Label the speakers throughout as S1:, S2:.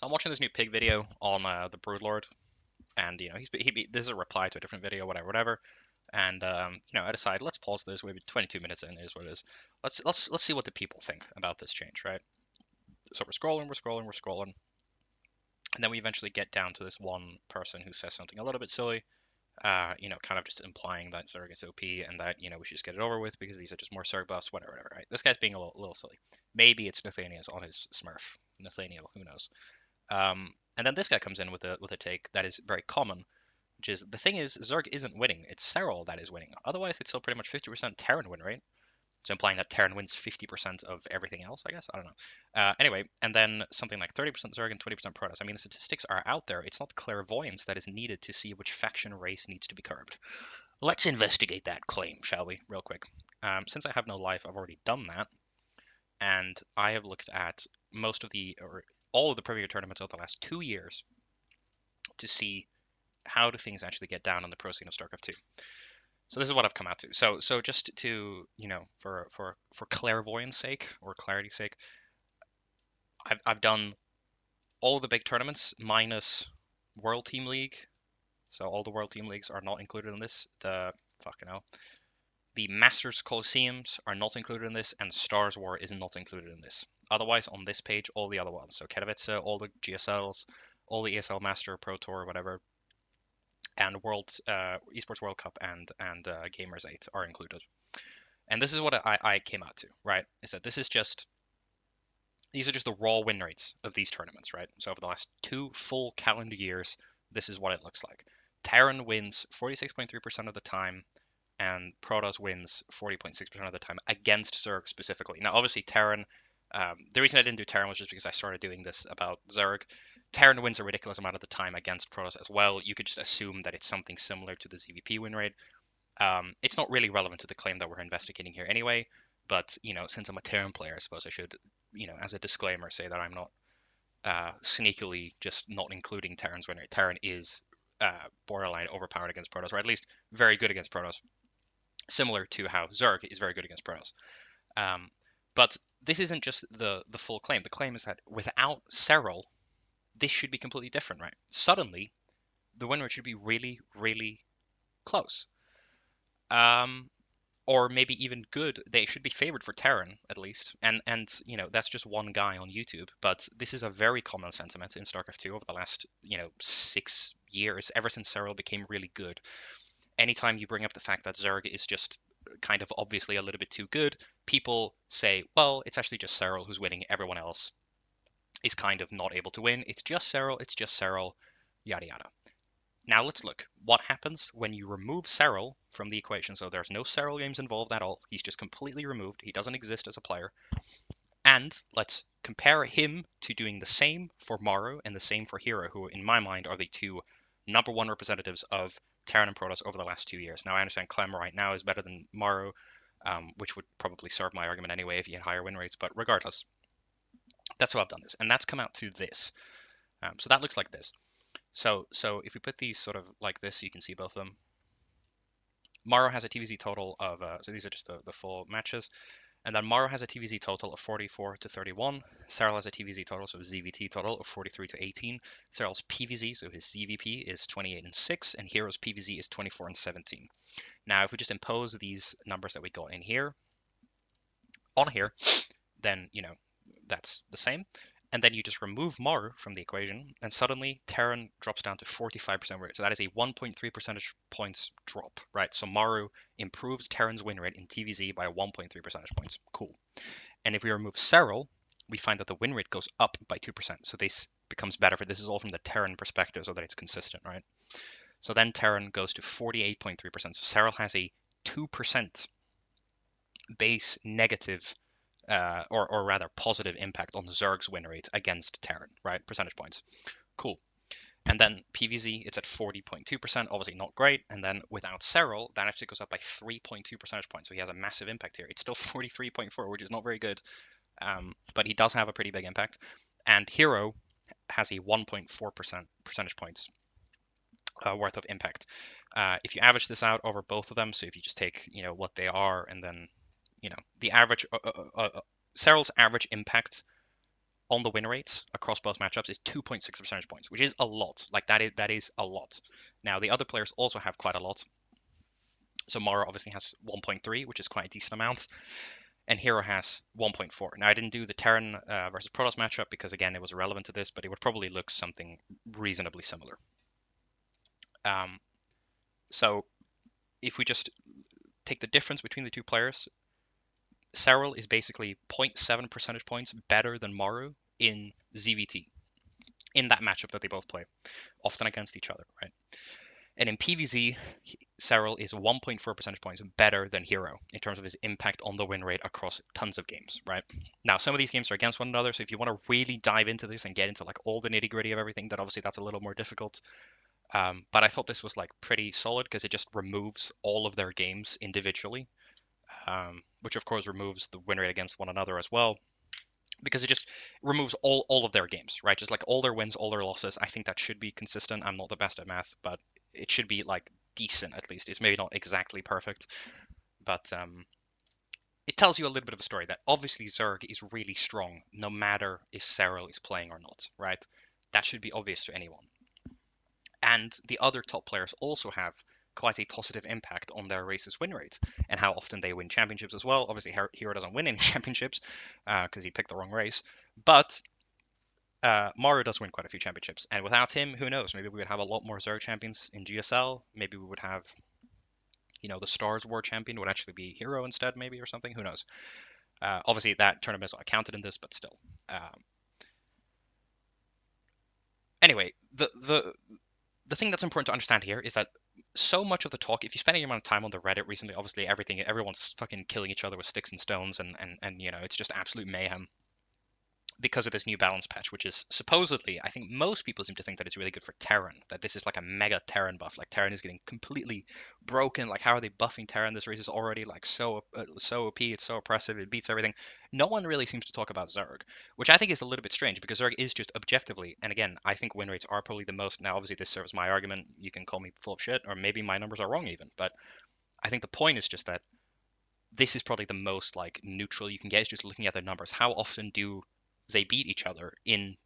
S1: So I'm watching this new pig video on the Broodlord, and this is a reply to a different video, whatever. And I decided let's pause this. Maybe 22 minutes in is what it is. Let's see what the people think about this change, right? So we're scrolling, and then we eventually get down to this one person who says something a little bit silly. Kind of just implying that Zerg is OP and that we should just get it over with because these are just more Zerg buffs, whatever, right? This guy's being a little silly. Maybe it's Nathaniel's on his Smurf. Nathaniel, who knows? And then this guy comes in with a take that is very common, which is the thing is Zerg isn't winning. It's Serral that is winning. Otherwise, it's still pretty much 50% Terran win rate. So implying that Terran wins 50% of everything else, I guess. I don't know. Anyway, and then something like 30% Zerg and 20% Protoss. I mean, the statistics are out there. It's not clairvoyance that is needed to see which faction race needs to be curbed. Let's investigate that claim, shall we, real quick. Since I have no life, I've already done that, and I have looked at all of the Premier tournaments over the last 2 years to see how do things actually get down on the pro scene of StarCraft 2. So this is what I've come out to. So just to for clairvoyance sake or clarity's sake, I've done all the big tournaments minus World Team League. So all the World Team Leagues are not included in this. The Masters Colosseums are not included in this, and Stars War is not included in this. Otherwise, on this page, all the other ones. So Katowice, all the GSLs, all the ESL Master, Pro Tour, whatever, and Esports World Cup and Gamers 8 are included. And this is what I came out to, right? Is that these are just the raw win rates of these tournaments, right? So over the last 2 full calendar years, this is what it looks like. Terran wins 46.3% of the time, and Protoss wins 40.6% of the time against Zerg specifically. Now, obviously, Terran, the reason I didn't do Terran was just because I started doing this about Zerg. Terran wins a ridiculous amount of the time against Protoss as well. You could just assume that it's something similar to the ZVP win rate. It's not really relevant to the claim that we're investigating here anyway, but, since I'm a Terran player, I suppose I should, as a disclaimer, say that I'm not sneakily just not including Terran's win rate. Terran is borderline overpowered against Protoss, or at least very good against Protoss, similar to how Zerg is very good against Protoss. But this isn't just the full claim. The claim is that without Serral, this should be completely different, right? Suddenly, the win rate should be really, really close. Or maybe even good. They should be favored for Terran at least. And that's just one guy on YouTube, but this is a very common sentiment in StarCraft 2 over the last 6 years, ever since Serral became really good. Anytime you bring up the fact that Zerg is just kind of obviously a little bit too good, people say, well, it's actually just Serral who's winning. Everyone else is kind of not able to win. It's just Serral, yada yada. Now let's look. What happens when you remove Serral from the equation? So there's no Serral games involved at all. He's just completely removed. He doesn't exist as a player. And let's compare him to doing the same for Maru and the same for Hero, who in my mind are the 2 number 1 representatives of Terran and Protoss over the last 2 years. Now I understand Clem right now is better than Maru, which would probably serve my argument anyway if he had higher win rates, but regardless, that's how I've done this. And that's come out to this. So that looks like this. So if we put these sort of like this, you can see both of them. Maru has a TVZ total of, so these are just the full matches. And then Maru has a TVZ total of 44 to 31. Serral has a TVZ total, so ZVT total of 43 to 18. Serral's PVZ, so his ZVP, is 28 and 6, and Hero's PVZ is 24 and 17. Now, if we just impose these numbers that we got in here on here, then, that's the same. And then you just remove Maru from the equation, and suddenly Terran drops down to 45% rate. So that is a 1.3 percentage points drop, right? So Maru improves Terran's win rate in TVZ by 1.3 percentage points. Cool. And if we remove Serral, we find that the win rate goes up by 2%. So this becomes better this is all from the Terran perspective so that it's consistent, right? So then Terran goes to 48.3%. So Serral has a 2% base negative or rather positive impact on Zerg's win rate against Terran, right? Percentage points. Cool. And then PVZ, it's at 40.2%, obviously not great. And then without Serral, that actually goes up by 3.2 percentage points. So he has a massive impact here. It's still 43.4, which is not very good. But he does have a pretty big impact. And Hero has a 1.4% percentage points worth of impact. If you average this out over both of them, so if you just take, what they are and then the average Serral's average impact on the win rates across both matchups is 2.6 percentage points, which is a lot. Like that is a lot. Now the other players also have quite a lot. So Mara obviously has 1.3, which is quite a decent amount, and Hero has 1.4. Now I didn't do the Terran versus Protoss matchup because again it was irrelevant to this, but it would probably look something reasonably similar. So if we just take the difference between the two players, Serral is basically 0.7 percentage points better than Maru in ZVT in that matchup that they both play, often against each other, right? And in PvZ, Serral is 1.4 percentage points better than Hero in terms of his impact on the win rate across tons of games, right? Now, some of these games are against one another, so if you want to really dive into this and get into like all the nitty gritty of everything, then obviously that's a little more difficult. But I thought this was like pretty solid because it just removes all of their games individually, which of course removes the win rate against one another as well, because it just removes all of their games, right? Just like all their wins, all their losses. I think that should be consistent. I'm not the best at math, but it should be like decent at least. It's maybe not exactly perfect, but it tells you a little bit of a story that obviously Zerg is really strong no matter if Serral is playing or not, right? That should be obvious to anyone. And the other top players also have quite a positive impact on their race's win rate and how often they win championships as well. Obviously, Hero doesn't win any championships because he picked the wrong race, but Maru does win quite a few championships. And without him, who knows? Maybe we would have a lot more Zerg champions in GSL. Maybe we would have, the Stars War champion would actually be Hero instead, maybe, or something. Who knows? Obviously, that tournament is not counted in this, but still. Anyway, the thing that's important to understand here is that so much of the talk, if you spend any amount of time on the Reddit recently, obviously everyone's fucking killing each other with sticks and stones, and it's just absolute mayhem because of this new balance patch, which is supposedly, I think most people seem to think that it's really good for Terran, that this is like a mega Terran buff. Like Terran is getting completely broken. Like how are they buffing Terran? This race is already like so OP, it's so oppressive, it beats everything. No one really seems to talk about Zerg, which I think is a little bit strange because Zerg is just objectively, and again, I think win rates are probably the most. Now, obviously, this serves my argument. You can call me full of shit, or maybe my numbers are wrong even, but I think the point is just that this is probably the most like neutral you can get is just looking at the numbers. How often do they beat each other in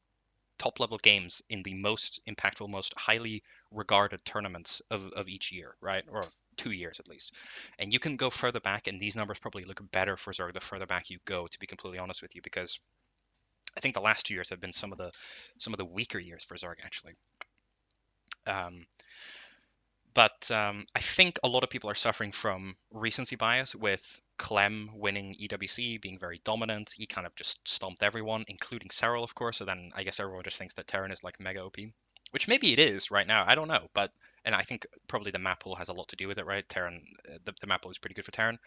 S1: top level games in the most impactful, most highly regarded tournaments of each year, right? Or 2 years at least. And you can go further back, and these numbers probably look better for Zerg the further back you go, to be completely honest with you, because I think the last 2 years have been some of the weaker years for Zerg actually. But I think a lot of people are suffering from recency bias with Clem winning EWC, being very dominant. He kind of just stomped everyone, including Serral, of course. So then I guess everyone just thinks that Terran is like mega OP, which maybe it is right now. I don't know. And I think probably the map pool has a lot to do with it, right? Terran, the map pool is pretty good for Terran.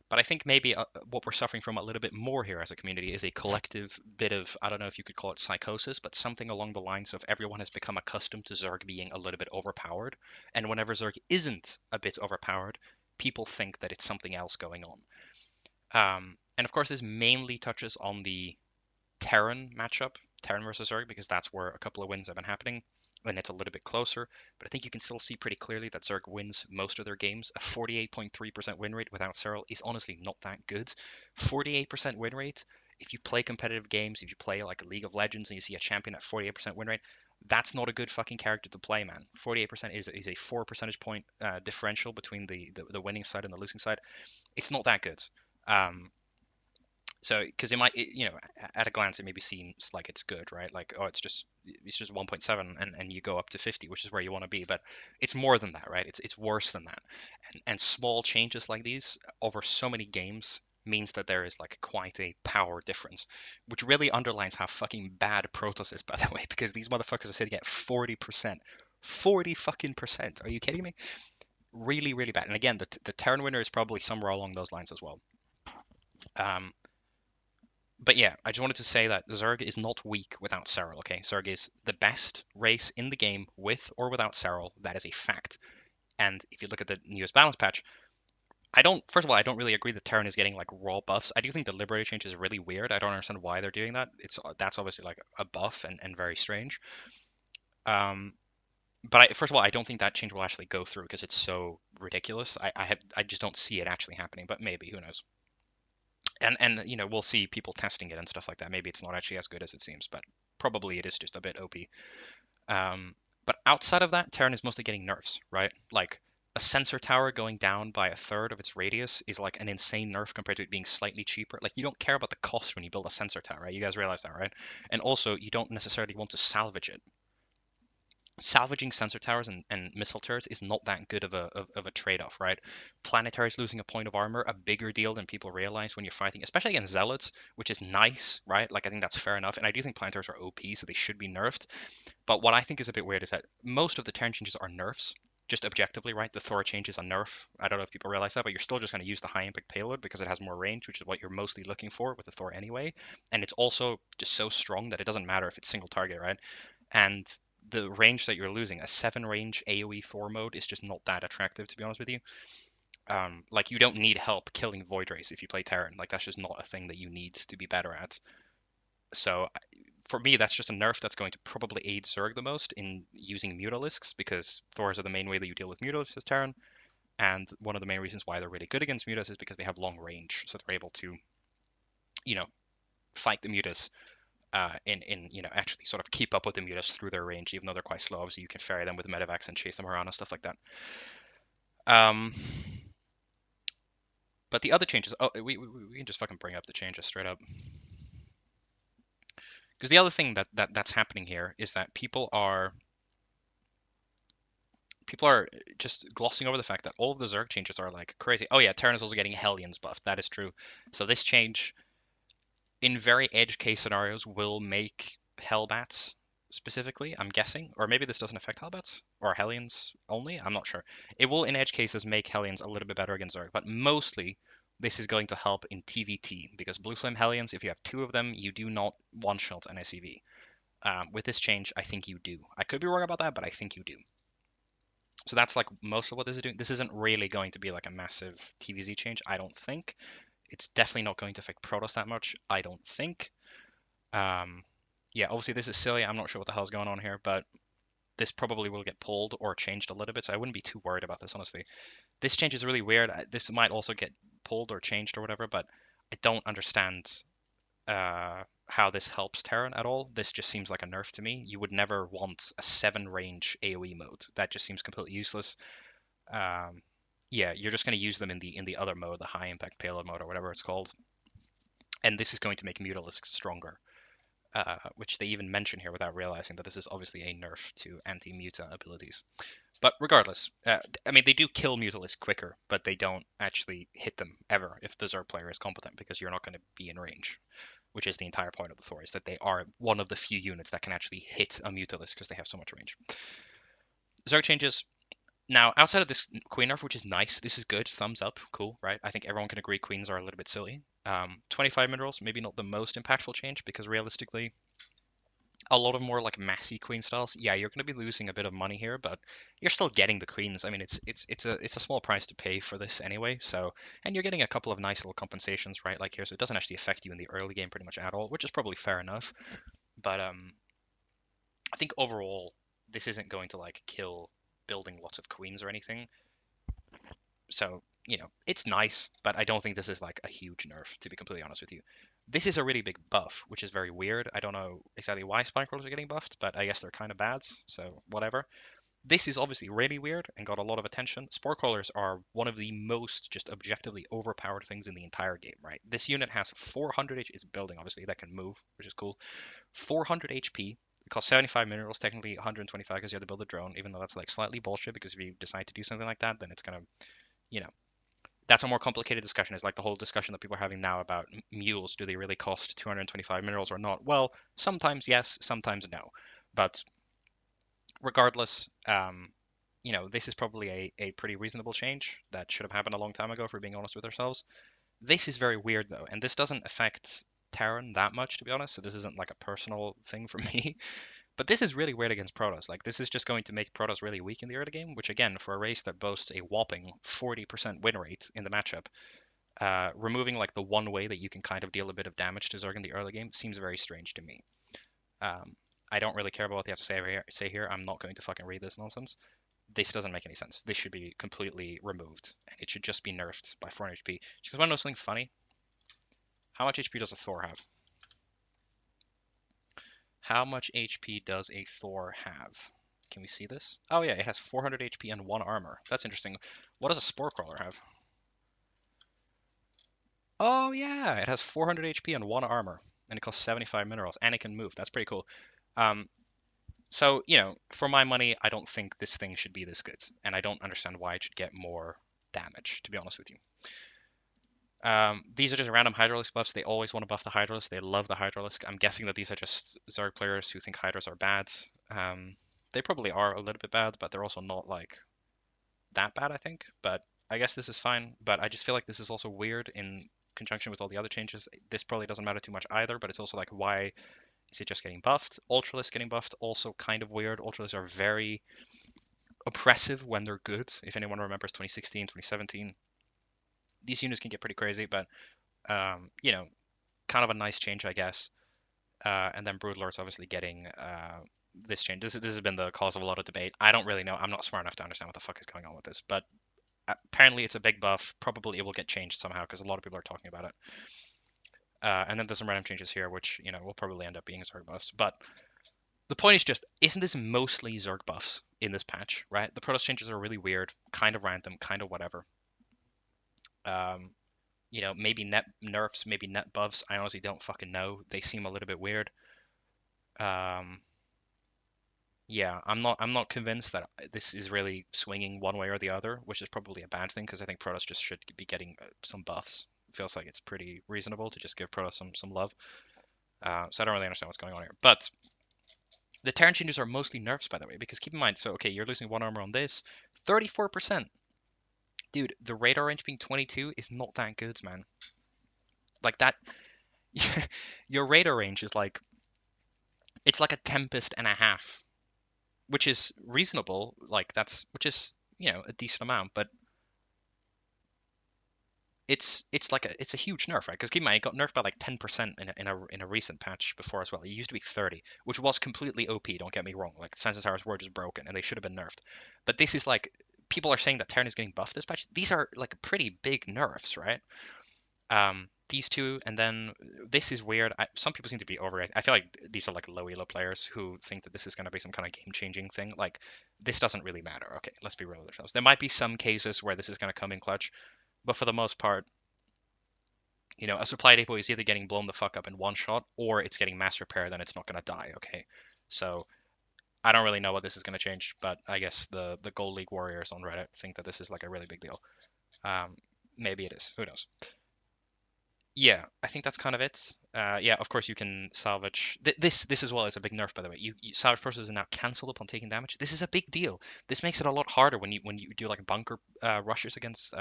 S1: But I think maybe what we're suffering from a little bit more here as a community is a collective bit of, I don't know if you could call it psychosis, but something along the lines of everyone has become accustomed to Zerg being a little bit overpowered. And whenever Zerg isn't a bit overpowered, people think that it's something else going on. And of course, this mainly touches on the Terran matchup, Terran versus Zerg, because that's where a couple of wins have been happening, and it's a little bit closer. But I think you can still see pretty clearly that Zerg wins most of their games. A 48.3% win rate without Serral is honestly not that good. 48% win rate, if you play competitive games, if you play like League of Legends and you see a champion at 48% win rate, that's not a good fucking character to play, man. 48% is a 4 percentage point differential between the winning side and the losing side. It's not that good. So, because it might, at a glance, it maybe seems like it's good, right? Like, oh, it's just 1.7, and you go up to 50, which is where you want to be. But it's more than that, right? It's worse than that. And small changes like these over so many games means that there is like quite a power difference, which really underlines how fucking bad Protoss is, by the way, because these motherfuckers are sitting at 40%. 40 fucking percent. Are you kidding me? Really, really bad. And again, the Terran winner is probably somewhere along those lines as well. But yeah, I just wanted to say that Zerg is not weak without Serral, okay? Zerg is the best race in the game with or without Serral. That is a fact. And if you look at the newest balance patch, first of all, I don't really agree that Terran is getting like raw buffs. I do think the Liberator change is really weird. I don't understand why they're doing that. That's obviously like a buff and very strange. But first of all, I don't think that change will actually go through because it's so ridiculous. I just don't see it actually happening, but maybe, who knows? And you know, we'll see people testing it and stuff like that. Maybe it's not actually as good as it seems, but probably it is just a bit OP. Um, but outside of that, Terran is mostly getting nerfs, right? Like a sensor tower going down by a third of its radius is like an insane nerf compared to it being slightly cheaper. Like you don't care about the cost when you build a sensor tower, right? You guys realize that, right? And also, you don't necessarily want to salvage it. Salvaging sensor towers and missile turrets is not that good of a trade-off, right? Planetaries losing a point of armor, a bigger deal than people realize when you're fighting, especially against zealots, which is nice, right? Like I think that's fair enough, and I do think planetaries are OP, so they should be nerfed. But what I think is a bit weird is that most of the turn changes are nerfs, just objectively, right? The Thor change is a nerf. I don't know if people realize that, but you're still just going to use the high impact payload because it has more range, which is what you're mostly looking for with the Thor anyway. And it's also just so strong that it doesn't matter if it's single target, right? And the range that you're losing, a 7 range AoE Thor mode, is just not that attractive, to be honest with you. Like, you don't need help killing Void Race if you play Terran. Like, that's just not a thing that you need to be better at. So for me, that's just a nerf that's going to probably aid Zerg the most in using Mutalisks because Thors are the main way that you deal with Mutalisks as Terran, and one of the main reasons why they're really good against Mutas is because they have long range, so they're able to, you know, fight the Mutas in you know actually sort of keep up with the Mutas through their range, even though they're quite slow. So you can ferry them with medevacs and chase them around and stuff like that. Um, but the other changes, oh, we can just fucking bring up the changes straight up. Because the other thing that's happening here is that people are just glossing over the fact that all of the Zerg changes are like crazy. Oh yeah, Terran is also getting Hellions buffed. That is true. So this change, in very edge case scenarios, will make Hellbats specifically, I'm guessing. Or maybe this doesn't affect Hellbats or Hellions only. I'm not sure. It will, in edge cases, make Hellions a little bit better against Zerg, but mostly this is going to help in TVT because Blue Flame Hellions, if you have two of them, you do not one-shot an SCV. With this change, I think you do. I could be wrong about that, but I think you do. So that's like most of what this is doing. This isn't really going to be like a massive TVZ change, I don't think. It's definitely not going to affect Protoss that much, I don't think. Um, yeah, obviously this is silly. I'm not sure what the hell's going on here, but this probably will get pulled or changed a little bit, so I wouldn't be too worried about this, honestly. This change is really weird. This might also get pulled or changed or whatever, but I don't understand how this helps Terran at all. This just seems like a nerf to me. You would never want a 7 range AoE mode. That just seems completely useless. Um, yeah, you're just going to use them in the other mode, the high impact payload mode or whatever it's called. And this is going to make Mutalisks stronger, which they even mention here without realizing that this is obviously a nerf to anti-muta abilities. But regardless, I mean, they do kill Mutalisks quicker, but they don't actually hit them ever if the Zerg player is competent because you're not going to be in range, which is the entire point of the Thor, is that they are one of the few units that can actually hit a Mutalisk because they have so much range. Zerg changes. Now, outside of this queen nerf, which is nice, this is good, thumbs up, cool, right? I think everyone can agree queens are a little bit silly. 25 minerals, maybe not the most impactful change because realistically, a lot of more like massy queen styles, yeah, you're going to be losing a bit of money here, but you're still getting the queens. I mean, it's a small price to pay for this anyway. So, and you're getting a couple of nice little compensations, right? Like here, so it doesn't actually affect you in the early game pretty much at all, which is probably fair enough. But I think overall, this isn't going to like kill building lots of queens or anything. So, you know, it's nice, but I don't think this is like a huge nerf, to be completely honest with you. This is a really big buff, which is very weird. I don't know exactly why spine crawlers are getting buffed, but I guess they're kind of bad, so whatever. This is obviously really weird and got a lot of attention. Spore crawlers are one of the most just objectively overpowered things in the entire game, right? This unit has 400 HP, it's building obviously, that can move, which is cool. 400 HP, it costs 75 minerals, technically 125 because you have to build a drone, even though that's like slightly bullshit because if you decide to do something like that, then it's gonna, you know, that's a more complicated discussion. It's like the whole discussion that people are having now about mules. Do they really cost 225 minerals or not? Well, sometimes yes, sometimes no. But regardless, you know, this is probably a pretty reasonable change that should have happened a long time ago, if we're being honest with ourselves. This is very weird though, and this doesn't affect Terran that much, to be honest. So this isn't like a personal thing for me. But this is really weird against Protoss. Like, this is just going to make Protoss really weak in the early game, which, again, for a race that boasts a whopping 40% win rate in the matchup, removing, like, the one way that you can kind of deal a bit of damage to Zerg in the early game seems very strange to me. Um, I don't really care about what they have to say here. I'm not going to fucking read this nonsense. This doesn't make any sense. This should be completely removed, and it should just be nerfed by 400 HP. Just because I want to know something funny. How much HP does a Thor have? How much HP does a Thor have? Can we see this? Oh yeah, it has 400 HP and 1 armor. That's interesting. What does a Spore Crawler have? Oh yeah, it has 400 HP and 1 armor, and it costs 75 minerals, and it can move. That's pretty cool. Um, so, for my money, I don't think this thing should be this good, and I don't understand why it should get more damage, to be honest with you. These are just random Hydralisk buffs. They always want to buff the Hydralisk. They love the Hydralisk. I'm guessing that these are just Zerg players who think Hydras are bad. They probably are a little bit bad, but they're also not like that bad, I think. But I guess this is fine. But I just feel like this is also weird in conjunction with all the other changes. This probably doesn't matter too much either, but it's also like, why is it just getting buffed? Ultralisk getting buffed, also kind of weird. Ultralisks are very oppressive when they're good. If anyone remembers 2016, 2017, these units can get pretty crazy, but kind of a nice change, I guess. And then Broodlord's obviously getting this change. This has been the cause of a lot of debate. I don't really know. I'm not smart enough to understand what the fuck is going on with this, but apparently it's a big buff. Probably it will get changed somehow because a lot of people are talking about it. And then there's some random changes here, which will probably end up being Zerg buffs. But the point is just, isn't this mostly Zerg buffs in this patch, right? The Protoss changes are really weird, kind of random, kind of whatever. Maybe net nerfs, maybe net buffs. I honestly don't fucking know. They seem a little bit weird. Um, yeah, I'm not convinced that this is really swinging one way or the other, which is probably a bad thing because I think Protoss just should be getting some buffs. It feels like it's pretty reasonable to just give Protoss some love. So I don't really understand what's going on here. But the Terran changes are mostly nerfs, by the way, because keep in mind, so okay, you're losing 1 armor on this, 34%. Dude, the radar range being 22 is not that good, man. Like that, your radar range is like, it's like a Tempest and a half, which is reasonable. Like which is a decent amount, but it's a huge nerf, right? Because keep in mind, it got nerfed by like 10% in a recent patch before as well. It used to be 30, which was completely OP. Don't get me wrong. Like Sensor Towers were just broken, and they should have been nerfed. But this is like, people are saying that Terran is getting buffed this patch. These are like pretty big nerfs, right? These two, and then this is weird. Some people seem to be over it. I feel like these are like low elo players who think that this is going to be some kind of game-changing thing. Like, this doesn't really matter. Okay, let's be real with ourselves. There might be some cases where this is going to come in clutch, but for the most part, a supply depot is either getting blown the fuck up in one shot or it's getting mass repaired and it's not going to die. Okay, so I don't really know what this is going to change, but I guess the Gold League warriors on Reddit think that this is like a really big deal. Maybe it is. Who knows? Yeah, I think that's kind of it. Yeah, of course you can salvage. This as well is a big nerf, by the way. Salvage processes are now cancelled upon taking damage. This is a big deal. This makes it a lot harder when you do like bunker rushes against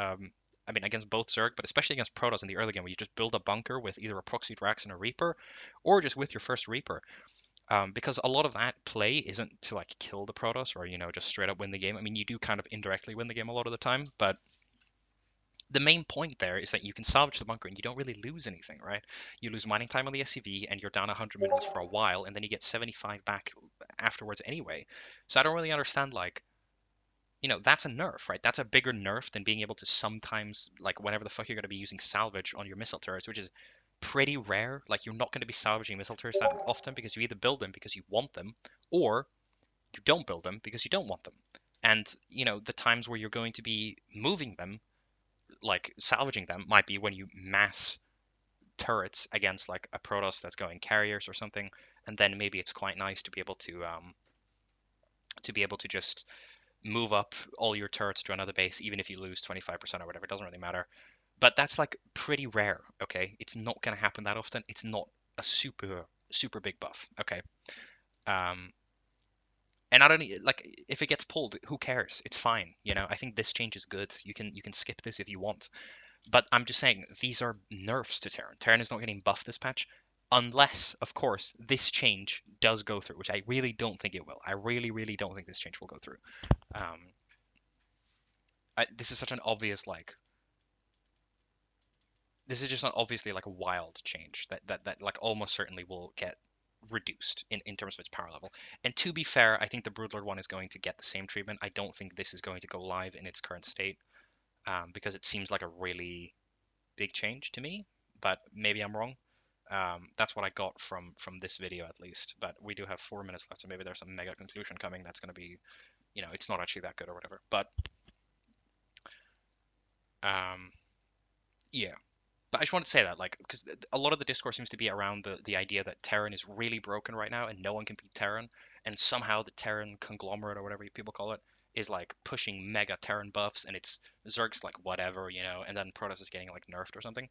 S1: I mean against both Zerg, but especially against Protoss in the early game, where you just build a bunker with either a proxied Rax and a Reaper, or just with your first Reaper. Because a lot of that play isn't to like kill the Protoss or just straight up win the game. I mean, you do kind of indirectly win the game a lot of the time, but the main point there is that you can salvage the bunker and you don't really lose anything, right? You lose mining time on the SCV and you're down 100 minerals for a while, and then you get 75 back afterwards anyway. So I don't really understand, like, that's a nerf, right? That's a bigger nerf than being able to sometimes, like, whenever the fuck you're going to be using salvage on your missile turrets, which is pretty rare. Like, you're not going to be salvaging missile turrets that often because you either build them because you want them, or you don't build them because you don't want them. And, the times where you're going to be moving them, like salvaging them, might be when you mass turrets against like a Protoss that's going carriers or something, and then maybe it's quite nice to be able to just move up all your turrets to another base, even if you lose 25% or whatever. It doesn't really matter. But that's like pretty rare. Okay, it's not going to happen that often. It's not a super big buff. Okay. Um, and I don't like, if it gets pulled, who cares? It's fine. I think this change is good. You can skip this if you want. But I'm just saying, these are nerfs to Terran. Terran is not getting buffed this patch, unless, of course, this change does go through, which I really don't think it will. I really, really don't think this change will go through. Um, this is such an obvious, like, this is just not obviously like a wild change that like almost certainly will get reduced in terms of its power level. And to be fair, I think the Broodlord one is going to get the same treatment. I don't think this is going to go live in its current state, because it seems like a really big change to me. but maybe I'm wrong. That's what I got from this video at least. But we do have 4 minutes left, so maybe there's a mega conclusion coming that's going to be, it's not actually that good or whatever. But um, yeah. But I just want to say that, like, because a lot of the discourse seems to be around the idea that Terran is really broken right now and no one can beat Terran, and somehow the Terran conglomerate or whatever people call it is like pushing mega Terran buffs, and it's Zerg's like whatever, and then Protoss is getting like nerfed or something.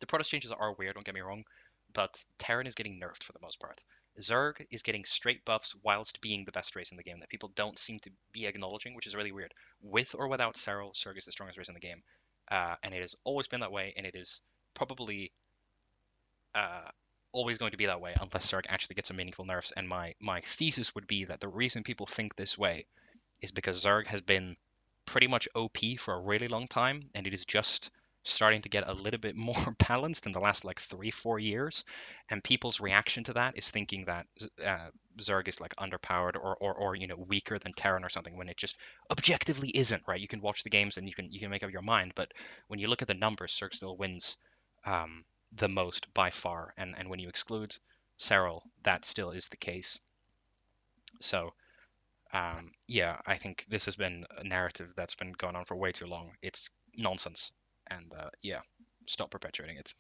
S1: The Protoss changes are weird, don't get me wrong, but Terran is getting nerfed for the most part. Zerg is getting straight buffs whilst being the best race in the game that people don't seem to be acknowledging, which is really weird. With or without Serral, Zerg is the strongest race in the game, and it has always been that way, and it is probably uh, always going to be that way unless Zerg actually gets some meaningful nerfs. And my thesis would be that the reason people think this way is because Zerg has been pretty much OP for a really long time, and it is just starting to get a little bit more balanced in the last like 3-4 years. And people's reaction to that is thinking that Zerg is like underpowered or weaker than Terran or something when it just objectively isn't. Right? You can watch the games and you can make up your mind, but when you look at the numbers, Zerg still wins um, the most by far. And when you exclude Serral, that still is the case. So yeah, I think this has been a narrative that's been going on for way too long. It's nonsense, and yeah, stop perpetuating it.